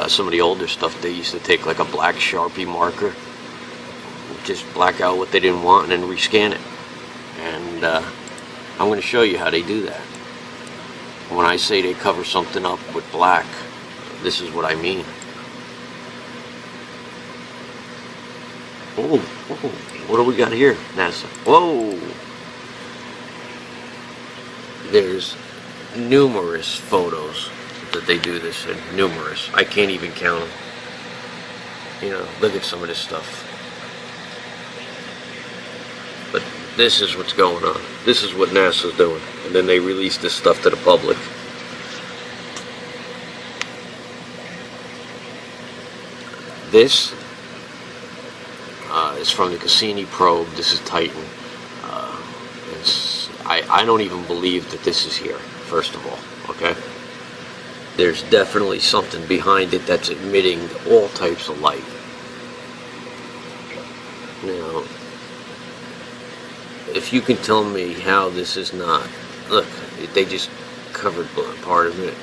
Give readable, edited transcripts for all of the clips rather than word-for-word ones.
some of the older stuff, they used to take like a black Sharpie marker, just black out what they didn't want and then rescan it. And I'm going to show you how they do that. When I say they cover something up with black, this is what I mean. Oh, what do we got here, NASA? Whoa! There's numerous photos that they do this in. Numerous. I can't even count them. You know, look at some of this stuff. But this is what's going on. This is what NASA's doing. And then they release this stuff to the public. This is from the Cassini probe. This is Titan. I don't even believe that this is here, first of all, okay? There's definitely something behind it that's emitting all types of light. Now, if you can tell me how this is not, look, they just covered part of it.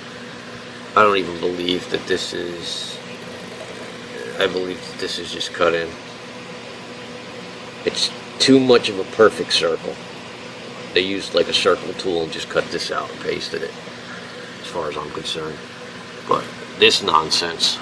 I don't even believe that this is, I believe that this is just cut in. It's too much of a perfect circle. They used like a circle tool and just cut this out and pasted it, as far as I'm concerned. But this nonsense,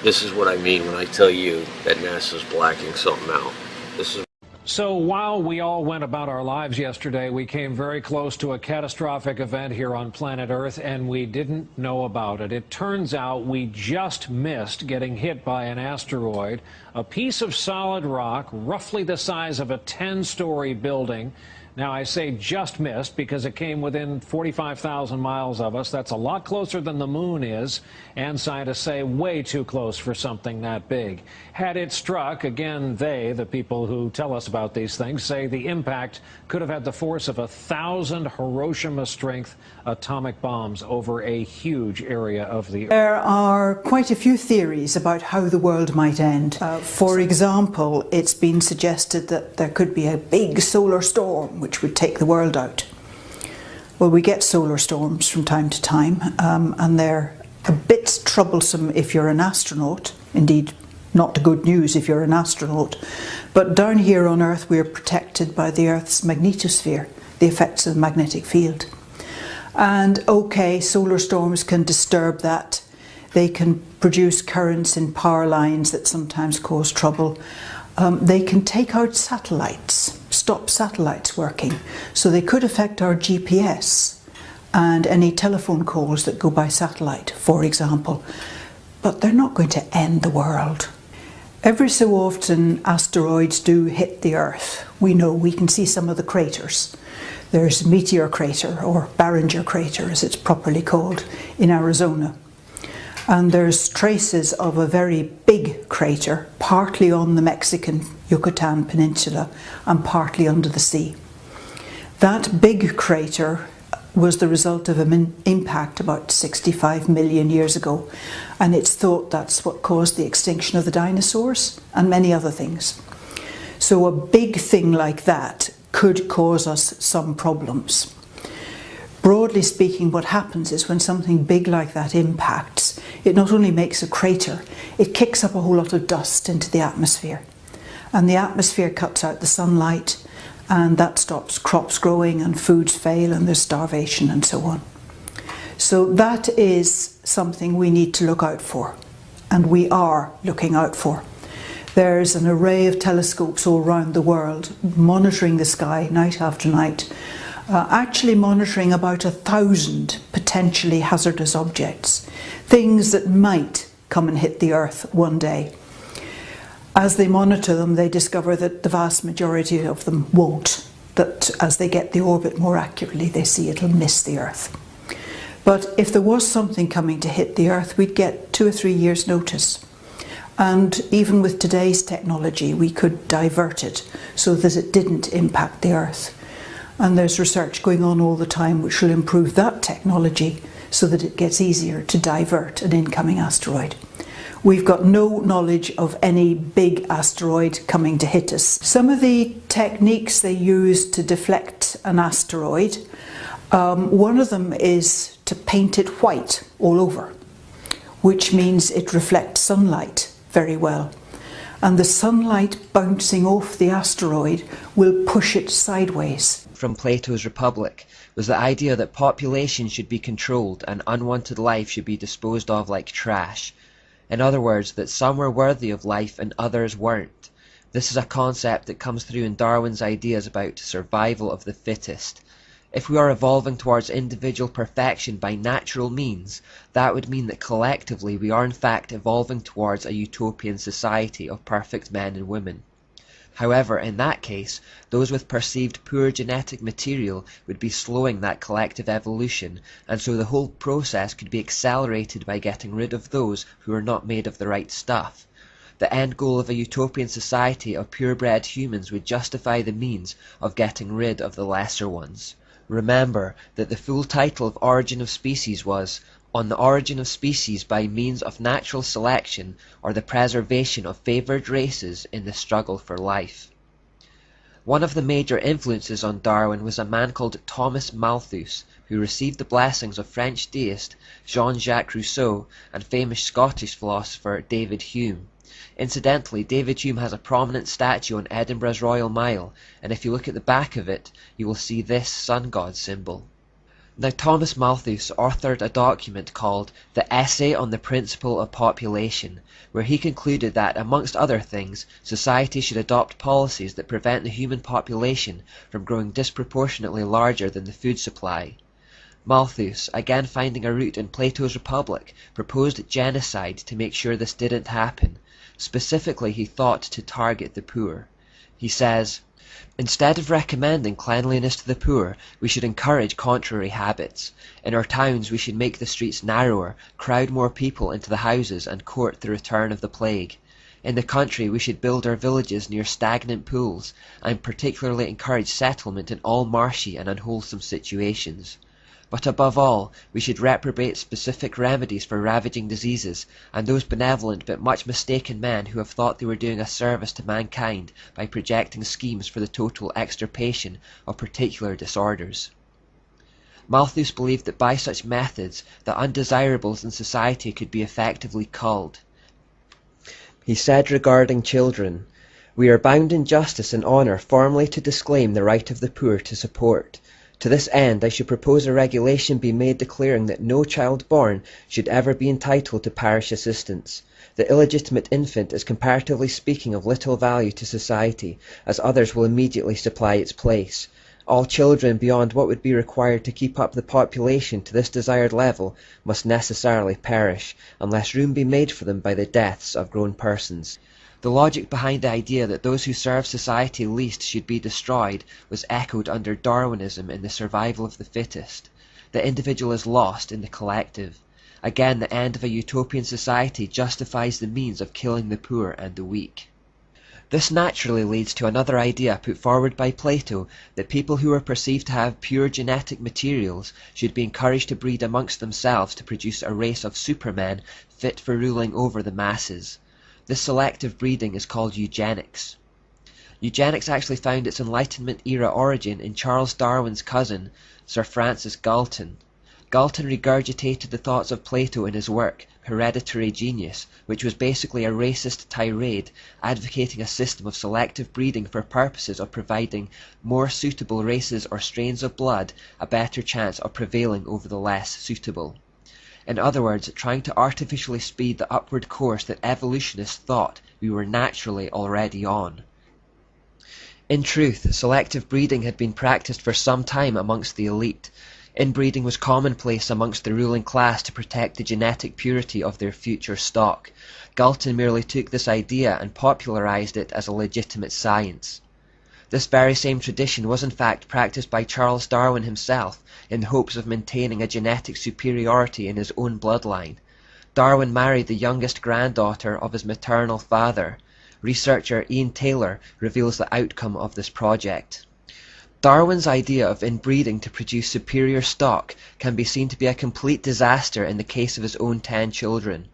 this is what I mean when I tell you that NASA's blacking something out. This is. So while we all went about our lives yesterday, we came very close to a catastrophic event here on planet Earth, and we didn't know about it. It turns out we just missed getting hit by an asteroid, a piece of solid rock, roughly the size of a 10-story building. Now, I say just missed because it came within 45,000 miles of us. That's a lot closer than the moon is, and scientists say way too close for something that big. Had it struck, again, the people who tell us about these things, say the impact could have had the force of 1,000 Hiroshima-strength atomic bombs over a huge area of the Earth. There are quite a few theories about how the world might end. For example, it's been suggested that there could be a big solar storm which would take the world out. Well, we get solar storms from time to time, and they're a bit troublesome if you're an astronaut. Indeed, not good news if you're an astronaut. But down here on Earth, we're protected by the Earth's magnetosphere, the effects of the magnetic field. And okay, solar storms can disturb that. They can produce currents in power lines that sometimes cause trouble. They can take out satellites, stop satellites working. So they could affect our GPS and any telephone calls that go by satellite, for example. But they're not going to end the world. Every so often asteroids do hit the Earth. We know, we can see some of the craters. There's Meteor Crater, or Barringer Crater as it's properly called, in Arizona. And there's traces of a very big crater, partly on the Mexican Yucatan Peninsula and partly under the sea. That big crater was the result of an impact about 65 million years ago, and it's thought that's what caused the extinction of the dinosaurs and many other things. So a big thing like that could cause us some problems. Broadly speaking, what happens is when something big like that impacts, it not only makes a crater, it kicks up a whole lot of dust into the atmosphere. And the atmosphere cuts out the sunlight, and that stops crops growing and foods fail and there's starvation and so on. So that is something we need to look out for, and we are looking out for. There's an array of telescopes all around the world monitoring the sky night after night, actually monitoring about 1,000 potentially hazardous objects, things that might come and hit the Earth one day. As they monitor them, they discover that the vast majority of them won't, that as they get the orbit more accurately, they see it'll miss the Earth. But if there was something coming to hit the Earth, we'd get 2 or 3 years' notice. And even with today's technology, we could divert it so that it didn't impact the Earth. And there's research going on all the time which will improve that technology so that it gets easier to divert an incoming asteroid. We've got no knowledge of any big asteroid coming to hit us. Some of the techniques they use to deflect an asteroid, one of them is to paint it white all over. which means it reflects sunlight very well. And the sunlight bouncing off the asteroid will push it sideways. From Plato's Republic was the idea that population should be controlled and unwanted life should be disposed of like trash. In other words, that some were worthy of life and others weren't. This is a concept that comes through in Darwin's ideas about survival of the fittest. If we are evolving towards individual perfection by natural means, that would mean that collectively we are in fact evolving towards a utopian society of perfect men and women. However, in that case, those with perceived poor genetic material would be slowing that collective evolution, and so the whole process could be accelerated by getting rid of those who are not made of the right stuff. The end goal of a utopian society of purebred humans would justify the means of getting rid of the lesser ones. Remember that the full title of Origin of Species was On the Origin of Species by Means of Natural Selection or the Preservation of Favoured Races in the Struggle for Life. One of the major influences on Darwin was a man called Thomas Malthus, who received the blessings of French deist Jean-Jacques Rousseau and famous Scottish philosopher David Hume. Incidentally, David Hume has a prominent statue on Edinburgh's Royal Mile, and if you look at the back of it, you will see this sun god symbol. Now, Thomas Malthus authored a document called The Essay on the Principle of Population, where he concluded that, amongst other things, society should adopt policies that prevent the human population from growing disproportionately larger than the food supply. Malthus, again finding a root in Plato's Republic, proposed genocide to make sure this didn't happen. Specifically, he thought to target the poor. He says, "Instead of recommending cleanliness to the poor, we should encourage contrary habits. In our towns we should make the streets narrower, crowd more people into the houses, and court the return of the plague. In the country we should build our villages near stagnant pools, and particularly encourage settlement in all marshy and unwholesome situations. But above all, we should reprobate specific remedies for ravaging diseases, and those benevolent but much mistaken men who have thought they were doing a service to mankind by projecting schemes for the total extirpation of particular disorders." Malthus believed that by such methods the undesirables in society could be effectively culled. He said regarding children, "We are bound in justice and honour formally to disclaim the right of the poor to support. To this end I should propose a regulation be made declaring that no child born should ever be entitled to parish assistance. The illegitimate infant is comparatively speaking of little value to society, as others will immediately supply its place. All children beyond what would be required to keep up the population to this desired level must necessarily perish, unless room be made for them by the deaths of grown persons." The logic behind the idea that those who serve society least should be destroyed was echoed under Darwinism in the survival of the fittest. The individual is lost in the collective. Again, the end of a utopian society justifies the means of killing the poor and the weak. This naturally leads to another idea put forward by Plato, that people who are perceived to have pure genetic materials should be encouraged to breed amongst themselves to produce a race of supermen fit for ruling over the masses. This selective breeding is called eugenics. Eugenics actually found its Enlightenment era origin in Charles Darwin's cousin, Sir Francis Galton. Galton regurgitated the thoughts of Plato in his work, Hereditary Genius, which was basically a racist tirade advocating a system of selective breeding for purposes of providing more suitable races or strains of blood a better chance of prevailing over the less suitable. In other words, trying to artificially speed the upward course that evolutionists thought we were naturally already on. In truth, selective breeding had been practiced for some time amongst the elite. Inbreeding was commonplace amongst the ruling class to protect the genetic purity of their future stock. Galton merely took this idea and popularized it as a legitimate science. This very same tradition was in fact practiced by Charles Darwin himself in the hopes of maintaining a genetic superiority in his own bloodline. Darwin married the youngest granddaughter of his maternal father. Researcher Ian Taylor reveals the outcome of this project. Darwin's idea of inbreeding to produce superior stock can be seen to be a complete disaster in the case of his own 10 children.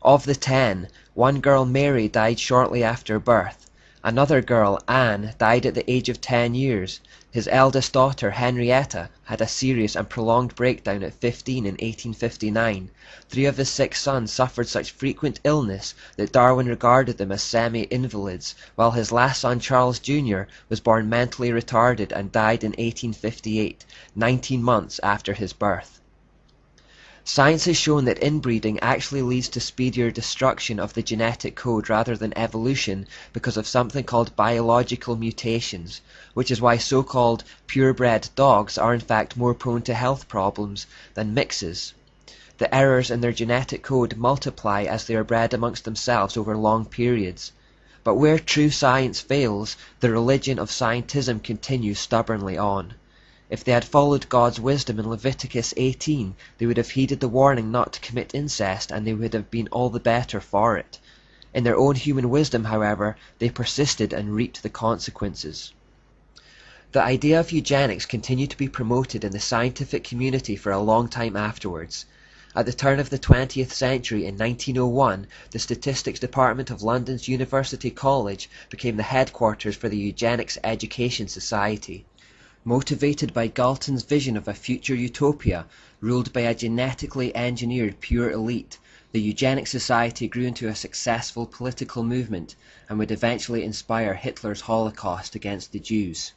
Of the 10, one girl, Mary, died shortly after birth. Another girl, Anne, died at the age of 10 years. His eldest daughter, Henrietta, had a serious and prolonged breakdown at 15 in 1859. 3 of his 6 sons suffered such frequent illness that Darwin regarded them as semi-invalids, while his last son, Charles Jr., was born mentally retarded and died in 1858, 19 months after his birth. Science has shown that inbreeding actually leads to speedier destruction of the genetic code rather than evolution because of something called biological mutations, which is why so-called purebred dogs are in fact more prone to health problems than mixes. The errors in their genetic code multiply as they are bred amongst themselves over long periods. But where true science fails, the religion of scientism continues stubbornly on. If they had followed God's wisdom in Leviticus 18, they would have heeded the warning not to commit incest, and they would have been all the better for it. In their own human wisdom, however, they persisted and reaped the consequences. The idea of eugenics continued to be promoted in the scientific community for a long time afterwards. At the turn of the 20th century, in 1901, the Statistics Department of London's University College became the headquarters for the Eugenics Education Society. Motivated by Galton's vision of a future utopia ruled by a genetically engineered pure elite, the Eugenics Society grew into a successful political movement and would eventually inspire Hitler's Holocaust against the Jews.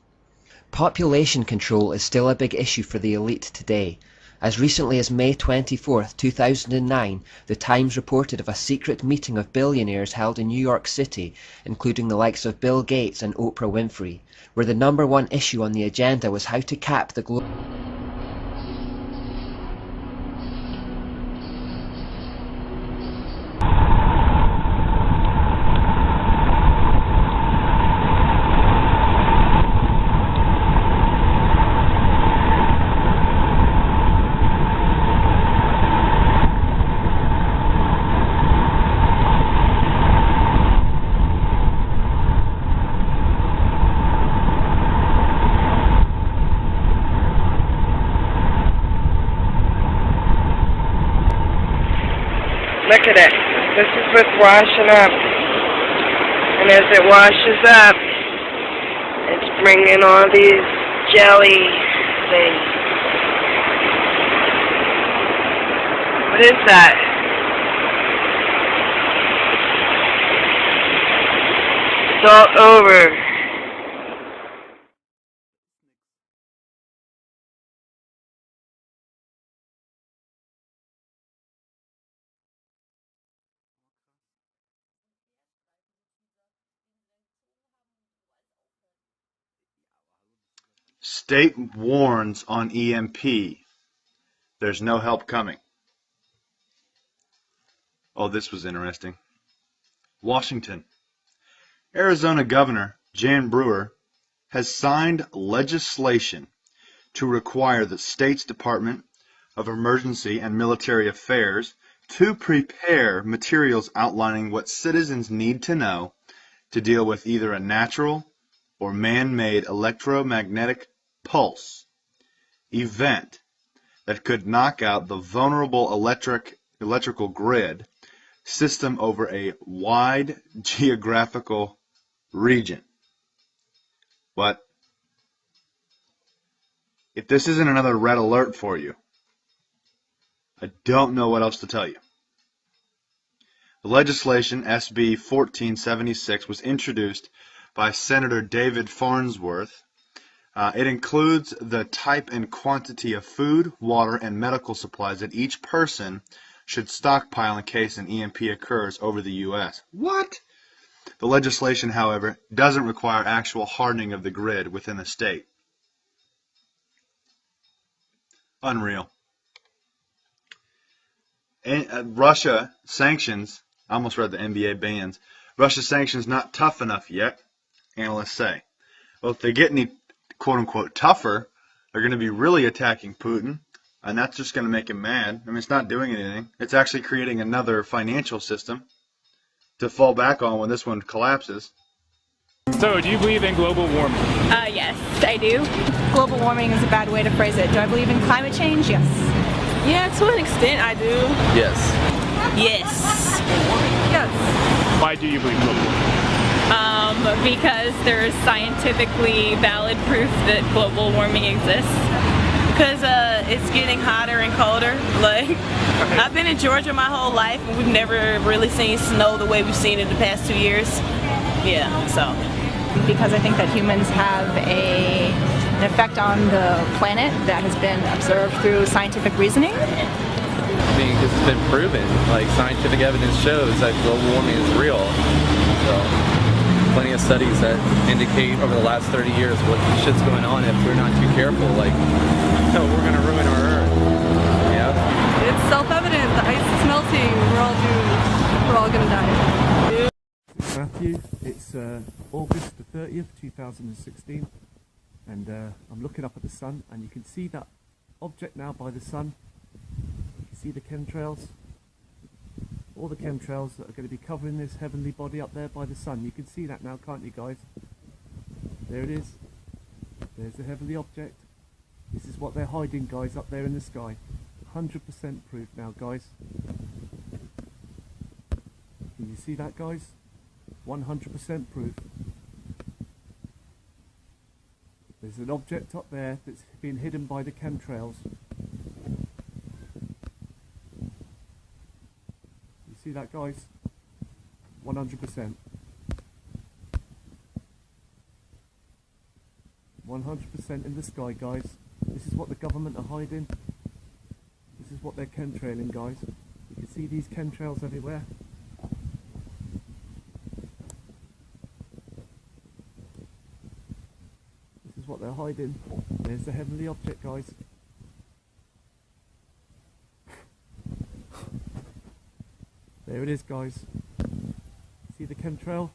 Population control is still a big issue for the elite today. As recently as May 24, 2009, The Times reported of a secret meeting of billionaires held in New York City, including the likes of Bill Gates and Oprah Winfrey, where the #1 issue on the agenda was how to cap the global Look at it. This is what's washing up. And as it washes up, it's bringing all these jelly things. What is that? It's all over. State warns on EMP. There's no help coming. Oh, this was interesting. Washington. Arizona Governor Jan Brewer has signed legislation to require the state's Department of Emergency and Military Affairs to prepare materials outlining what citizens need to know to deal with either a natural or man-made electromagnetic pulse event that could knock out the vulnerable electrical grid system over a wide geographical region. But if this isn't another red alert for you, I don't know what else to tell you. The legislation, SB 1476, was introduced by Senator David Farnsworth. It includes the type and quantity of food, water, and medical supplies that each person should stockpile in case an EMP occurs over the U.S. What? The legislation, however, doesn't require actual hardening of the grid within the state. Unreal. And, Russia sanctions, I almost read the NBA bans, Russia sanctions not tough enough yet, analysts say. Well, if they get any quote-unquote tougher, they're going to be really attacking Putin, and that's just going to make him mad. I mean, it's not doing anything. It's actually creating another financial system to fall back on when this one collapses. So, do you believe in global warming? Yes, I do. Global warming is a bad way to phrase it. Do I believe in climate change? Yes. Yeah, to an extent I do. Yes. Yes. Yes. Why do you believe global warming? Because there's scientifically valid proof that global warming exists. Because it's getting hotter and colder. Like, I've been in Georgia my whole life and we've never really seen snow the way we've seen it the past 2 years. Yeah, so. Because I think that humans have an effect on the planet that has been observed through scientific reasoning. I mean, because it's been proven, like scientific evidence shows that global warming is real. So, plenty of studies that indicate over the last 30 years what shit's going on if we're not too careful. Like, no, we're gonna ruin our Earth. Yeah. It's self-evident. The ice is melting. We're all doomed. We're all gonna die. Matthew, it's August the 30th, 2016, and I'm looking up at the sun, and you can see that object now by the sun. You can see the chemtrails, all the chemtrails that are going to be covering this heavenly body up there by the sun. You can see that now, can't you guys? There it is. There's the heavenly object. This is what they're hiding, guys, up there in the sky. 100% proof now, guys. Can you see that, guys? 100% proof. There's an object up there that's been hidden by the chemtrails. You see that, guys? 100%. 100% in the sky, guys. This is what the government are hiding. This is what they're chemtrailing, guys. You can see these chemtrails everywhere. What they're hiding. There's the heavenly object, guys. There it is, guys. See the chemtrail?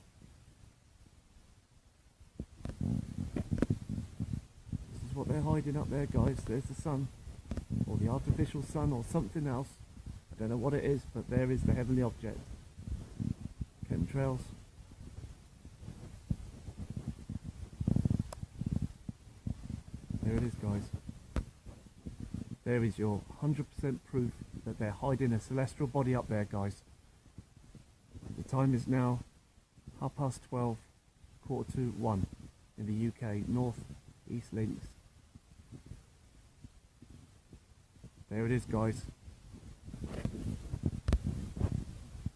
This is what they're hiding up there, guys. There's the sun, or the artificial sun, or something else. I don't know what it is, but there is the heavenly object. Chemtrails. There it is, guys. There is your 100% proof that they're hiding a celestial body up there, guys. The time is now 12:30, 1:45 in the UK, North East Links. There it is, guys.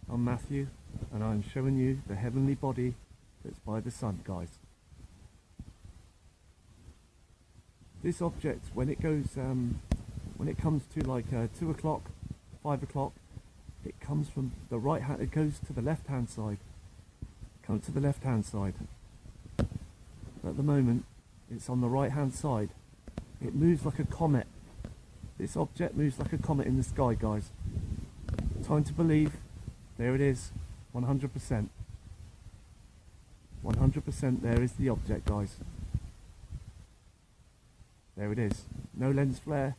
I'm Matthew, and I'm showing you the heavenly body that's by the sun, guys. This object, when it goes, when it comes to like 2 o'clock, 5 o'clock, it comes from the right hand. It goes to the left hand side. Come to the left hand side. At the moment, it's on the right hand side. It moves like a comet. This object moves like a comet in the sky, guys. Time to believe. There it is. 100%. 100%. There is the object, guys. There it is. No lens flare,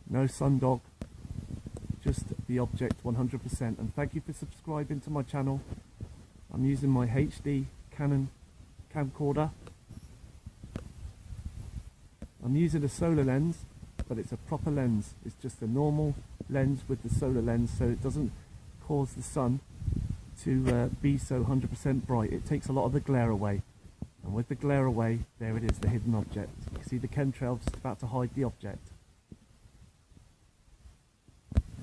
no sundog, just the object 100%. And thank you for subscribing to my channel. I'm using my HD Canon camcorder. I'm using a solar lens, but it's a proper lens. It's just a normal lens with the solar lens, so it doesn't cause the sun to be so 100% bright. It takes a lot of the glare away. And with the glare away, there it is, the hidden object. You can see the chemtrail just about to hide the object.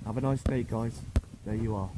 Have a nice day, guys. There you are.